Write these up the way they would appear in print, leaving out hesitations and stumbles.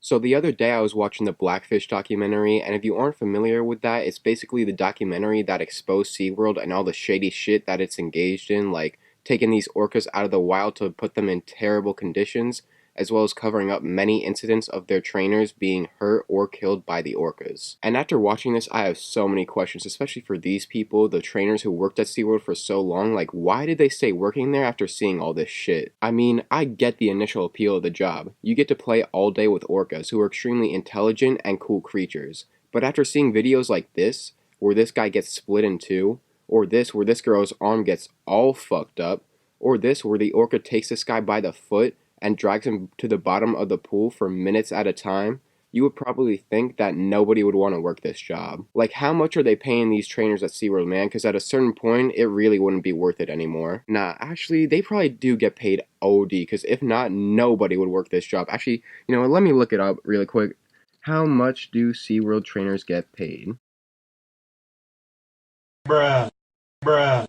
So the other day I was watching the Blackfish documentary, and if you aren't familiar with that, it's basically the documentary that exposed Seaworld and all the shady shit that it's engaged in, like taking these orcas out of the wild to put them in terrible conditions, as well as covering up many incidents of their trainers being hurt or killed by the orcas. And after watching this, I have so many questions, especially for these people, the trainers who worked at SeaWorld for so long. Like, why did they stay working there after seeing all this shit? I mean, I get the initial appeal of the job. You get to play all day with orcas, who are extremely intelligent and cool creatures. But after seeing videos like this, where this guy gets split in two, or this where this girl's arm gets all fucked up, or this where the orca takes this guy by the foot and drags him to the bottom of the pool for minutes at a time, you would probably think that nobody would want to work this job. Like, how much are they paying these trainers at SeaWorld, man? Because at a certain point, it really wouldn't be worth it anymore. Nah, actually, they probably do get paid OD, because if not, nobody would work this job. Actually, you know what, let me look it up really quick. How much do SeaWorld trainers get paid? Bruh, bruh,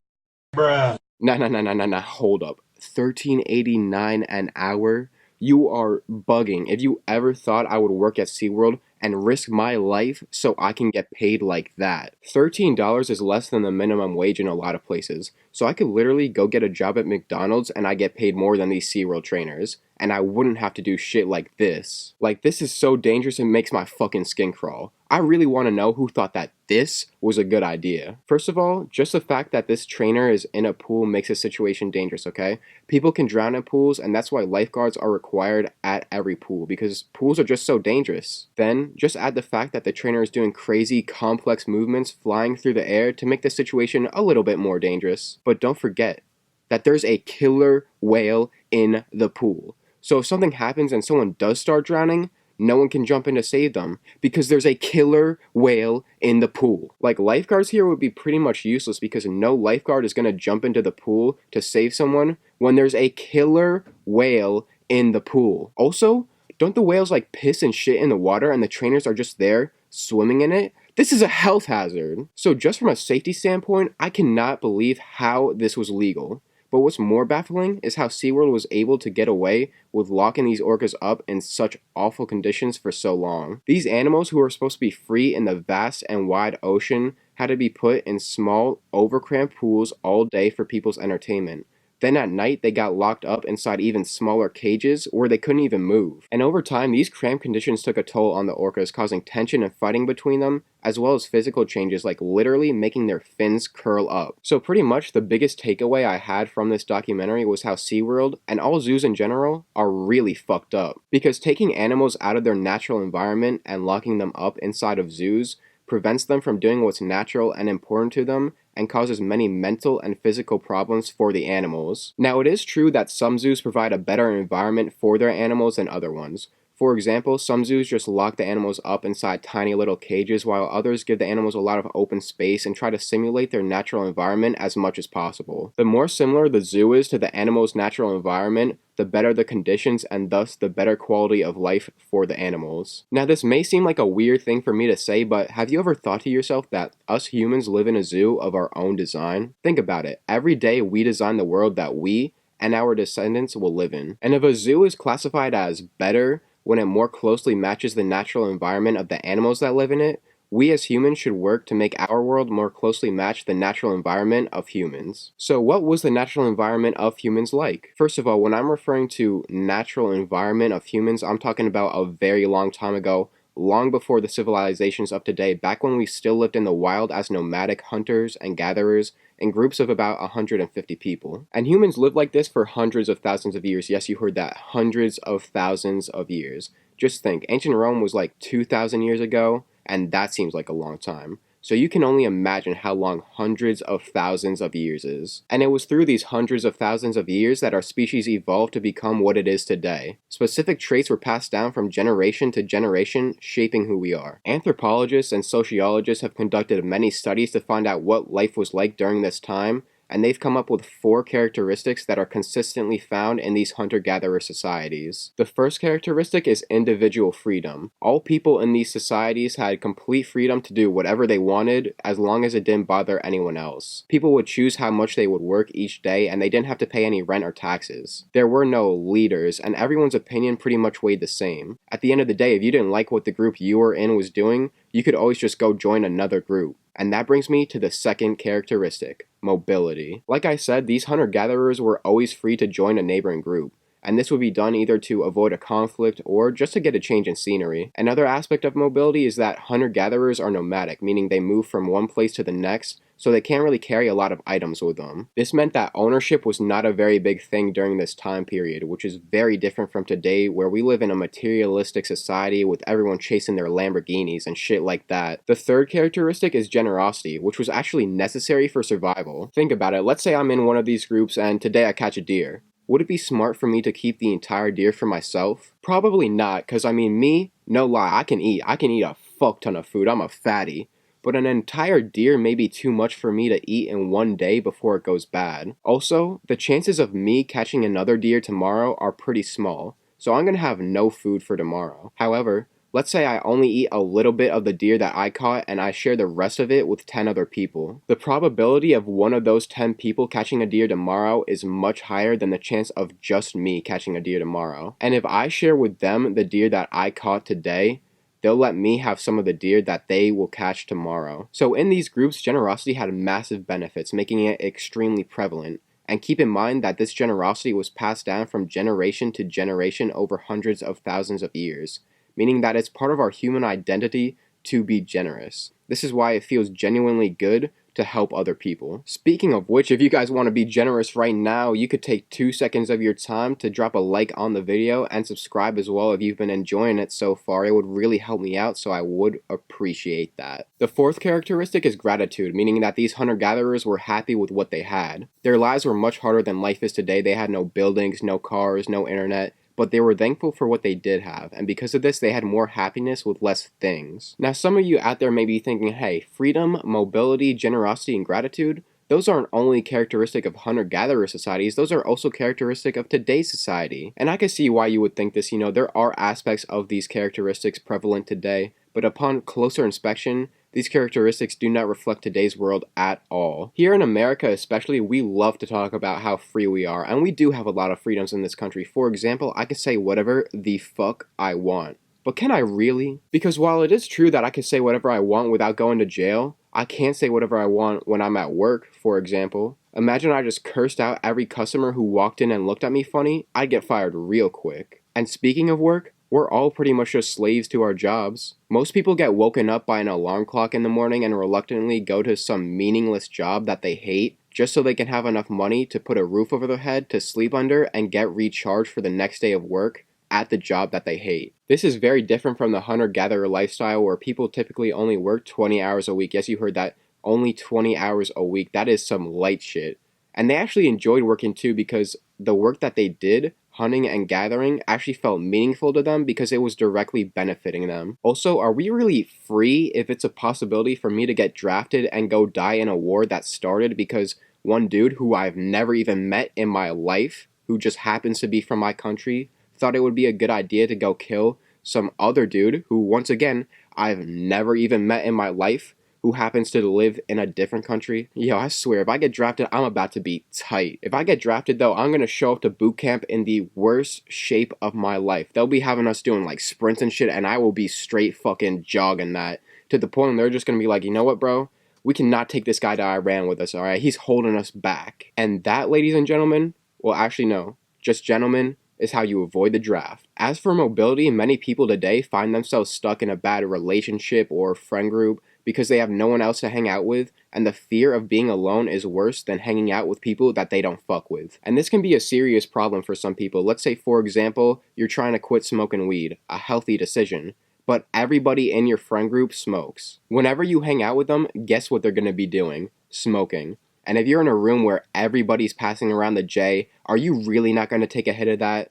bruh. Nah, hold up. 13.89 an hour? You are bugging. If you ever thought I would work at SeaWorld and risk my life so I can get paid like that. $13 is less than the minimum wage in a lot of places. So I could literally go get a job at McDonald's and I get paid more than these SeaWorld trainers. And I wouldn't have to do shit like this. Like, this is so dangerous it makes my fucking skin crawl. I really want to know who thought that this was a good idea. First of all, just the fact that this trainer is in a pool makes the situation dangerous, okay? People can drown in pools, and that's why lifeguards are required at every pool, because pools are just so dangerous. Then, just add the fact that the trainer is doing crazy, complex movements flying through the air to make the situation a little bit more dangerous. But don't forget that there's a killer whale in the pool. So if something happens and someone does start drowning, no one can jump in to save them because there's a killer whale in the pool. Like, lifeguards here would be pretty much useless because no lifeguard is going to jump into the pool to save someone when there's a killer whale in the pool. Also, don't the whales like piss and shit in the water and the trainers are just there swimming in it? This is a health hazard. So just from a safety standpoint, I cannot believe how this was legal. But what's more baffling is how SeaWorld was able to get away with locking these orcas up in such awful conditions for so long. These animals, who are supposed to be free in the vast and wide ocean, had to be put in small, overcramped pools all day for people's entertainment. Then at night, they got locked up inside even smaller cages where they couldn't even move. And over time, these cramped conditions took a toll on the orcas, causing tension and fighting between them, as well as physical changes like literally making their fins curl up. So pretty much the biggest takeaway I had from this documentary was how SeaWorld, and all zoos in general, are really fucked up. Because taking animals out of their natural environment and locking them up inside of zoos prevents them from doing what's natural and important to them, and causes many mental and physical problems for the animals. Now, it is true that some zoos provide a better environment for their animals than other ones. For example, some zoos just lock the animals up inside tiny little cages, while others give the animals a lot of open space and try to simulate their natural environment as much as possible. The more similar the zoo is to the animal's natural environment, the better the conditions and thus the better quality of life for the animals. Now, this may seem like a weird thing for me to say, but have you ever thought to yourself that us humans live in a zoo of our own design? Think about it. Every day we design the world that we and our descendants will live in. And if a zoo is classified as better when it more closely matches the natural environment of the animals that live in it, we as humans should work to make our world more closely match the natural environment of humans. So what was the natural environment of humans like? First of all, when I'm referring to natural environment of humans, I'm talking about a very long time ago, long before the civilizations of today, back when we still lived in the wild as nomadic hunters and gatherers in groups of about 150 people. And humans lived like this for hundreds of thousands of years. Yes, you heard that, hundreds of thousands of years. Just think, ancient Rome was like 2,000 years ago, and that seems like a long time. So you can only imagine how long hundreds of thousands of years is. And it was through these hundreds of thousands of years that our species evolved to become what it is today. Specific traits were passed down from generation to generation, shaping who we are. Anthropologists and sociologists have conducted many studies to find out what life was like during this time, and they've come up with 4 characteristics that are consistently found in these hunter-gatherer societies. The first characteristic is individual freedom. All people in these societies had complete freedom to do whatever they wanted as long as it didn't bother anyone else. People would choose how much they would work each day, and they didn't have to pay any rent or taxes. There were no leaders, and everyone's opinion pretty much weighed the same. At the end of the day, if you didn't like what the group you were in was doing, you could always just go join another group. And that brings me to the second characteristic, mobility. Like I said, these hunter-gatherers were always free to join a neighboring group, and this would be done either to avoid a conflict or just to get a change in scenery. Another aspect of mobility is that hunter-gatherers are nomadic, meaning they move from one place to the next, so they can't really carry a lot of items with them. This meant that ownership was not a very big thing during this time period, which is very different from today, where we live in a materialistic society with everyone chasing their Lamborghinis and shit like that. The third characteristic is generosity, which was actually necessary for survival. Think about it, let's say I'm in one of these groups and today I catch a deer. Would it be smart for me to keep the entire deer for myself? Probably not, because me, no lie, I can eat a fuck ton of food, I'm a fatty. But an entire deer may be too much for me to eat in one day before it goes bad. Also, the chances of me catching another deer tomorrow are pretty small, so I'm gonna have no food for tomorrow. However, let's say I only eat a little bit of the deer that I caught and I share the rest of it with 10 other people. The probability of one of those 10 people catching a deer tomorrow is much higher than the chance of just me catching a deer tomorrow. And if I share with them the deer that I caught today, they'll let me have some of the deer that they will catch tomorrow. So in these groups, generosity had massive benefits, making it extremely prevalent. And keep in mind that this generosity was passed down from generation to generation over hundreds of thousands of years, meaning that it's part of our human identity to be generous. This is why it feels genuinely good to help other people. Speaking of which, if you guys want to be generous right now, you could take 2 seconds of your time to drop a like on the video and subscribe as well if you've been enjoying it so far. It would really help me out, so I would appreciate that. The fourth characteristic is gratitude, meaning that these hunter-gatherers were happy with what they had. Their lives were much harder than life is today. They had no buildings, no cars, no internet, but they were thankful for what they did have, and because of this, they had more happiness with less things. Now, some of you out there may be thinking, hey, freedom, mobility, generosity, and gratitude, those aren't only characteristic of hunter-gatherer societies, those are also characteristic of today's society. And I can see why you would think this, there are aspects of these characteristics prevalent today, but upon closer inspection, these characteristics do not reflect today's world at all. Here in America especially, we love to talk about how free we are, and we do have a lot of freedoms in this country. For example, I can say whatever the fuck I want. But can I really? Because while it is true that I can say whatever I want without going to jail, I can't say whatever I want when I'm at work, for example. Imagine I just cursed out every customer who walked in and looked at me funny, I'd get fired real quick. And speaking of work, we're all pretty much just slaves to our jobs. Most people get woken up by an alarm clock in the morning and reluctantly go to some meaningless job that they hate just so they can have enough money to put a roof over their head to sleep under and get recharged for the next day of work at the job that they hate. This is very different from the hunter-gatherer lifestyle where people typically only work 20 hours a week. Yes, you heard that. Only 20 hours a week. That is some light shit. And they actually enjoyed working too because the work that they did, hunting and gathering, actually felt meaningful to them because it was directly benefiting them. Also, are we really free if it's a possibility for me to get drafted and go die in a war that started because one dude who I've never even met in my life, who just happens to be from my country, thought it would be a good idea to go kill some other dude who, once again, I've never even met in my life, who happens to live in a different country? Yo, I swear, if I get drafted, I'm about to be tight. If I get drafted, though, I'm gonna show up to boot camp in the worst shape of my life. They'll be having us doing, sprints and shit, and I will be straight fucking jogging that, to the point where they're just gonna be like, you know what, bro? We cannot take this guy to Iran with us, alright? He's holding us back. And that, ladies and gentlemen, well, actually, no. Just gentlemen, is how you avoid the draft. As for mobility, many people today find themselves stuck in a bad relationship or friend group because they have no one else to hang out with, and the fear of being alone is worse than hanging out with people that they don't fuck with. And this can be a serious problem for some people. Let's say, for example, you're trying to quit smoking weed, a healthy decision, but everybody in your friend group smokes. Whenever you hang out with them, guess what they're going to be doing? Smoking. And if you're in a room where everybody's passing around the J, are you really not going to take a hit of that?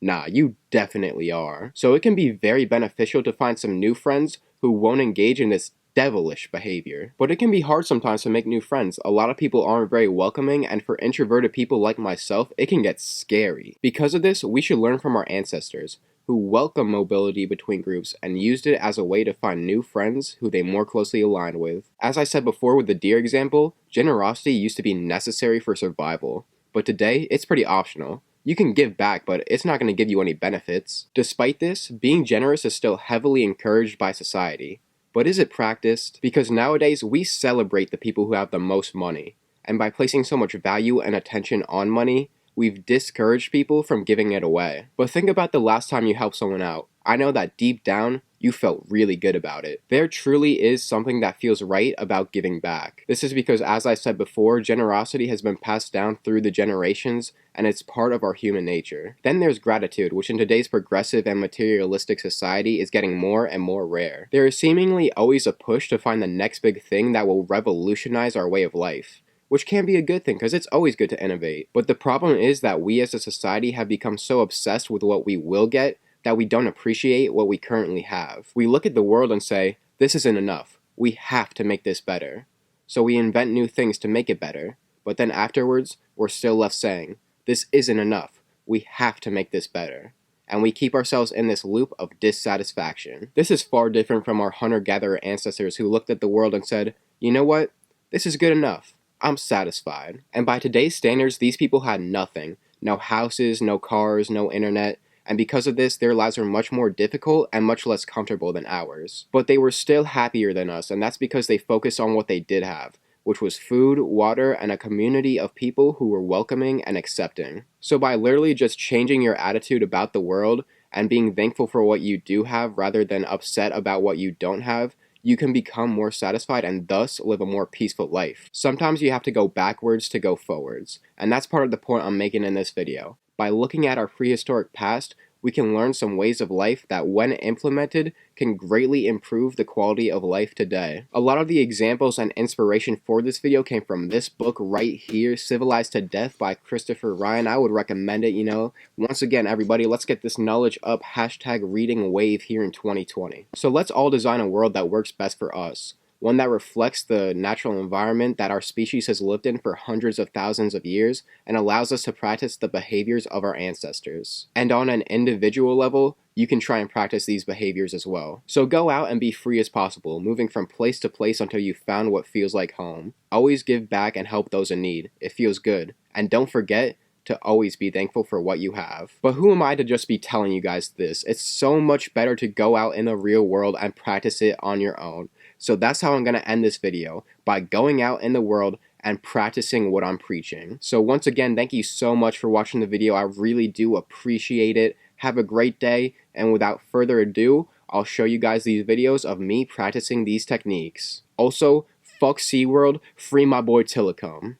Nah, you definitely are. So it can be very beneficial to find some new friends who won't engage in this devilish behavior. But it can be hard sometimes to make new friends. A lot of people aren't very welcoming, and for introverted people like myself, it can get scary. Because of this, we should learn from our ancestors, who welcomed mobility between groups and used it as a way to find new friends who they more closely align with. As I said before with the deer example, generosity used to be necessary for survival, but today it's pretty optional. You can give back, but it's not going to give you any benefits. Despite this, being generous is still heavily encouraged by society. But is it practiced? Because nowadays we celebrate the people who have the most money, and by placing so much value and attention on money, we've discouraged people from giving it away. But think about the last time you helped someone out. I know that deep down, you felt really good about it. There truly is something that feels right about giving back. This is because, as I said before, generosity has been passed down through the generations, and it's part of our human nature. Then there's gratitude, which in today's progressive and materialistic society is getting more and more rare. There is seemingly always a push to find the next big thing that will revolutionize our way of life, which can be a good thing because it's always good to innovate. But the problem is that we as a society have become so obsessed with what we will get that we don't appreciate what we currently have. We look at the world and say, this isn't enough. We have to make this better. So we invent new things to make it better. But then afterwards, we're still left saying, this isn't enough. We have to make this better. And we keep ourselves in this loop of dissatisfaction. This is far different from our hunter-gatherer ancestors who looked at the world and said, you know what? This is good enough. I'm satisfied. And by today's standards, these people had nothing. No houses, no cars, no internet. And because of this, their lives are much more difficult and much less comfortable than ours. But they were still happier than us, and that's because they focused on what they did have, which was food, water, and a community of people who were welcoming and accepting. So by literally just changing your attitude about the world and being thankful for what you do have rather than upset about what you don't have, you can become more satisfied and thus live a more peaceful life. Sometimes you have to go backwards to go forwards, and that's part of the point I'm making in this video. By looking at our prehistoric past, we can learn some ways of life that, when implemented, can greatly improve the quality of life today. A lot of the examples and inspiration for this video came from this book right here, Civilized to Death by Christopher Ryan. I would recommend it, Once again, everybody, let's get this knowledge up, #reading wave here in 2020. So let's all design a world that works best for us. One that reflects the natural environment that our species has lived in for hundreds of thousands of years and allows us to practice the behaviors of our ancestors. And on an individual level, you can try and practice these behaviors as well. So go out and be free as possible, moving from place to place until you've found what feels like home. Always give back and help those in need. It feels good. And don't forget to always be thankful for what you have. But who am I to just be telling you guys this? It's so much better to go out in the real world and practice it on your own. So that's how I'm going to end this video, by going out in the world and practicing what I'm preaching. So once again, thank you so much for watching the video. I really do appreciate it. Have a great day, and without further ado, I'll show you guys these videos of me practicing these techniques. Also, fuck Seaworld, free my boy Tillicum.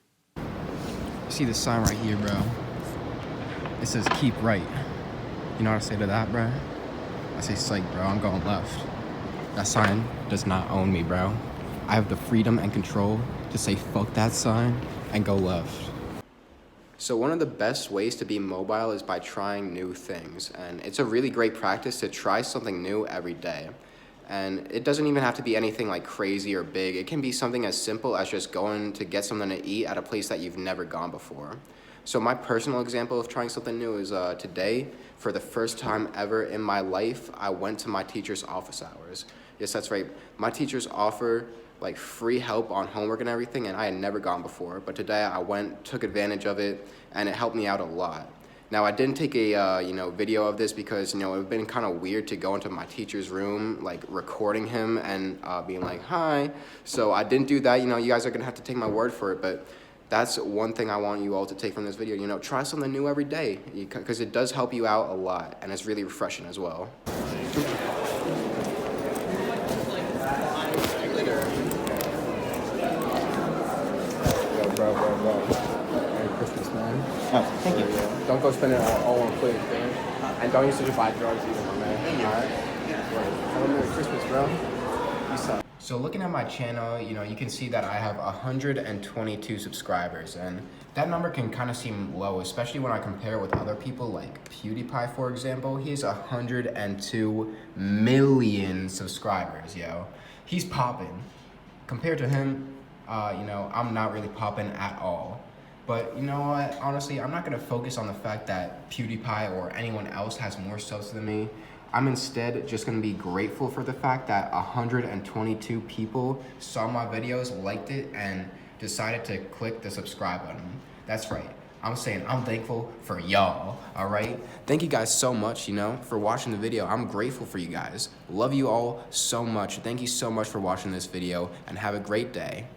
See the sign right here, bro? It says keep right. You know what I say to that, bro? I say psych, bro, I'm going left. That sign does not own me, bro. I have the freedom and control to say fuck that sign and go left. So one of the best ways to be mobile is by trying new things. And it's a really great practice to try something new every day. And it doesn't even have to be anything like crazy or big. It can be something as simple as just going to get something to eat at a place that you've never gone before. So my personal example of trying something new is today, for the first time ever in my life, I went to my teacher's office hours. Yes, that's right. My teachers offer like free help on homework and everything, and I had never gone before. But today I went, took advantage of it, and it helped me out a lot. Now I didn't take a video of this because it would have been kind of weird to go into my teacher's room, like recording him and being like, hi. So I didn't do that. You guys are gonna have to take my word for it, but that's one thing I want you all to take from this video. Try something new every day, because it does help you out a lot, and it's really refreshing as well. Bro. Merry Christmas, man. Oh, thank you. Don't go spend it all on food, man. And don't use to buy drugs either, my man. Alright? Have a Merry Christmas, bro. You suck. So looking at my channel, you can see that I have 122 subscribers, and that number can kind of seem low, especially when I compare it with other people like PewDiePie, for example. He has 102 million subscribers, yo. He's popping. Compared to him, I'm not really popping at all. But you know what? Honestly, I'm not gonna focus on the fact that PewDiePie or anyone else has more subs than me. I'm instead just gonna be grateful for the fact that 122 people saw my videos, liked it, and decided to click the subscribe button. That's right. I'm saying I'm thankful for y'all, all right? Thank you guys so much, for watching the video. I'm grateful for you guys. Love you all so much. Thank you so much for watching this video, and have a great day.